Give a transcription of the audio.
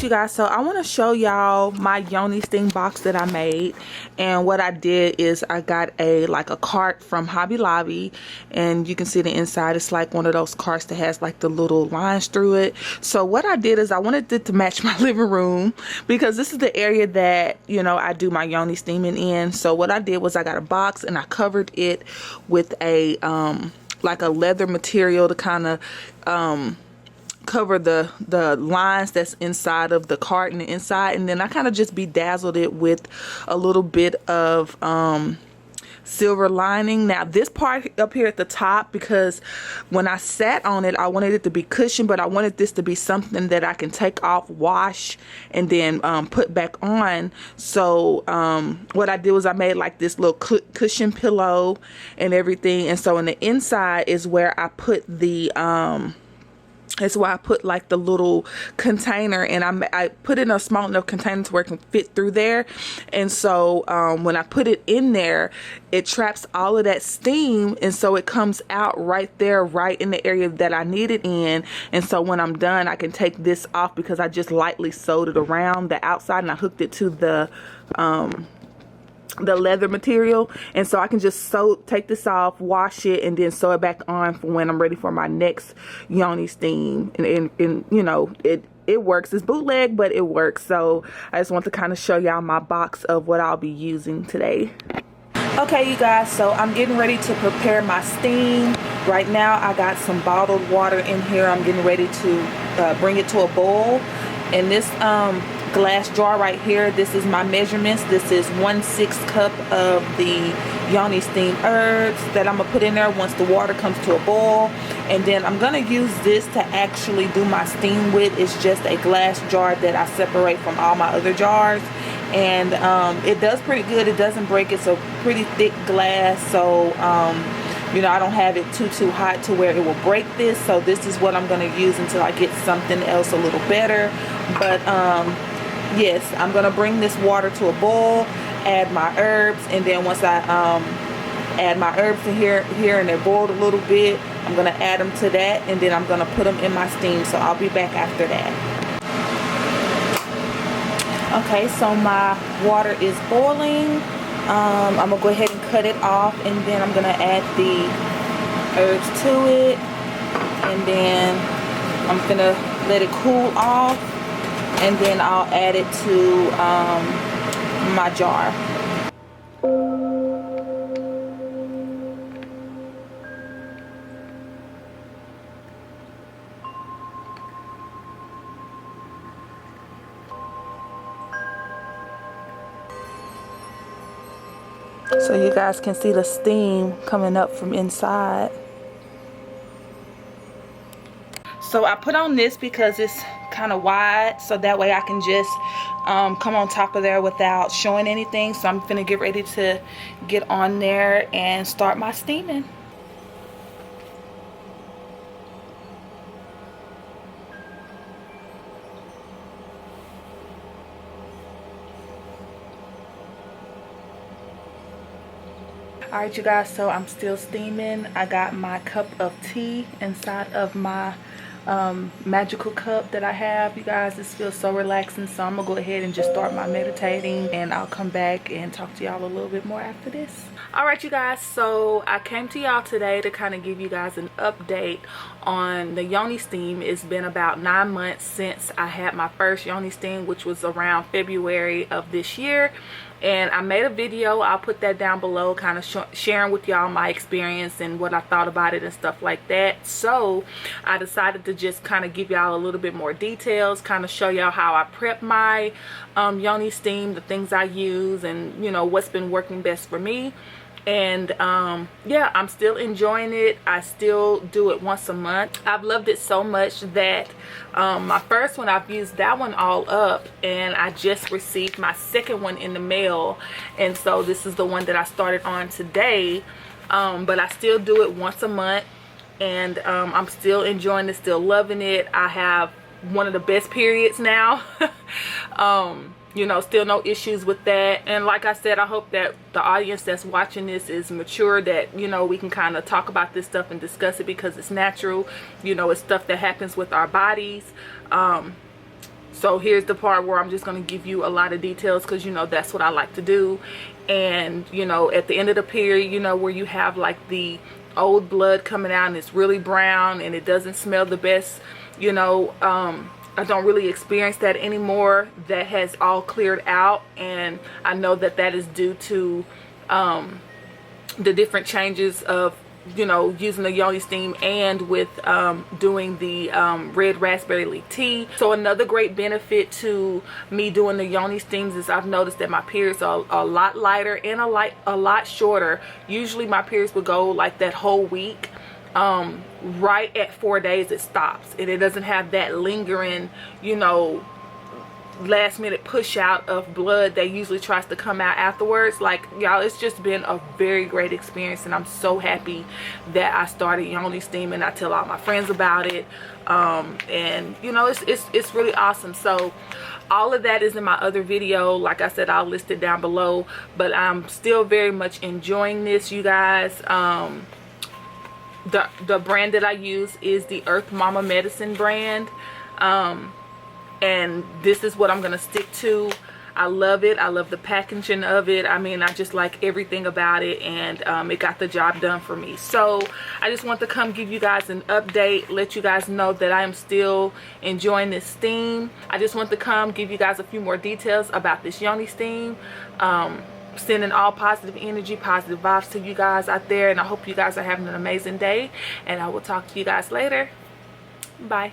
You guys, so I want to show y'all my Yoni steam box that I made. And what I did is I got a cart from Hobby Lobby, and you can see the inside. It's like one of those carts that has like the little lines through it. So what I did is I wanted it to match my living room, because this is the area that, you know, I do my Yoni steaming in. So what I did was I got a box and I covered it with a like a leather material to kind of cover the lines that's inside of the cart and the inside, and then I kind of just bedazzled it with a little bit of silver lining. Now this part up here at the top, because when I sat on it I wanted it to be cushioned, but I wanted this to be something that I can take off, wash, and then put back on. So what I did was I made like this little cushion pillow and everything, and so in the inside is where I put the that's why I put like the little container, and I put it in a small enough container to where it can fit through there. And so when I put it in there, it traps all of that steam, and so it comes out right there, right in the area that I need it in. And so when I'm done, I can take this off, because I just lightly sewed it around the outside and I hooked it to the leather material, and so I can just take this off, wash it, and then sew it back on for when I'm ready for my next Yoni steam. And you know, it works. It's bootleg, but it works. So I just want to kind of show y'all my box of what I'll be using today. Okay, you guys, so I'm getting ready to prepare my steam. Right now I got some bottled water in here. I'm getting ready to bring it to a boil. And this glass jar right here, this is my measurements. This is 1/6 cup of the Yoni steam herbs that I'm gonna put in there once the water comes to a boil. And then I'm gonna use this to actually do my steam with. It's just a glass jar that I separate from all my other jars, and it does pretty good. It doesn't break. It's a pretty thick glass, so you know, I don't have it too hot to where it will break this. So this is what I'm going to use until I get something else a little better. But yes, I'm going to bring this water to a boil, add my herbs, and then once I add my herbs in here and they're boiled a little bit, I'm going to add them to that, and then I'm going to put them in my steam. So I'll be back after that. Okay, so my water is boiling. I'm gonna go ahead and cut it off, and then I'm gonna add the herbs to it, and then I'm gonna let it cool off, and then I'll add it to my jar. So you guys can see the steam coming up from inside. So I put on this because it's kind of wide, so that way I can just come on top of there without showing anything. So I'm gonna get ready to get on there and start my steaming. Alright, you guys, so I'm still steaming. I got my cup of tea inside of my magical cup that I have. You guys, this feels so relaxing, so I'm gonna go ahead and just start my meditating, and I'll come back and talk to y'all a little bit more after this. Alright, you guys, so I came to y'all today to kind of give you guys an update on the Yoni steam. It's been about 9 months since I had my first Yoni steam, which was around February of this year. And I made a video. I'll put that down below, kind of sharing with y'all my experience and what I thought about it and stuff like that. So I decided to just kind of give y'all a little bit more details, kind of show y'all how I prep my Yoni steam, the things I use, and you know, what's been working best for me. And yeah, I'm still enjoying it. I still do it once a month. I've loved it so much that my first one, I've used that one all up, and I just received my second one in the mail, and so this is the one that I started on today. But I still do it once a month, and I'm still enjoying it, still loving it. I have one of the best periods now. You know, still no issues with that. And like I said, I hope that the audience that's watching this is mature, that, you know, we can kind of talk about this stuff and discuss it, because it's natural. You know, it's stuff that happens with our bodies. So here's the part where I'm just going to give you a lot of details, because you know that's what I like to do. And you know, at the end of the period, you know, where you have like the old blood coming out and it's really brown and it doesn't smell the best, you know, I don't really experience that anymore. That has all cleared out, and I know that that is due to the different changes of, you know, using the Yoni steam and with doing the red raspberry leaf tea. So another great benefit to me doing the Yoni steams is I've noticed that my periods are a lot lighter and a lot shorter. Usually my periods would go like that whole week. Right at 4 days it stops, and it doesn't have that lingering, you know, last minute push out of blood that usually tries to come out afterwards. Like, y'all, it's just been a very great experience, and I'm so happy that I started Yoni steaming. I tell all my friends about it, and you know, it's really awesome. So all of that is in my other video. Like I said, I'll list it down below, but I'm still very much enjoying this, you guys. The brand that I use is the Earth Mama Medicine brand, and this is what I'm gonna stick to. I love it. I love the packaging of it. I mean, I just like everything about it, and it got the job done for me. So I just want to come give you guys an update, let you guys know that I am still enjoying this steam. I just want to come give you guys a few more details about this Yoni steam. Sending all positive energy, positive vibes to you guys out there, and I hope you guys are having an amazing day, and I will talk to you guys later. Bye.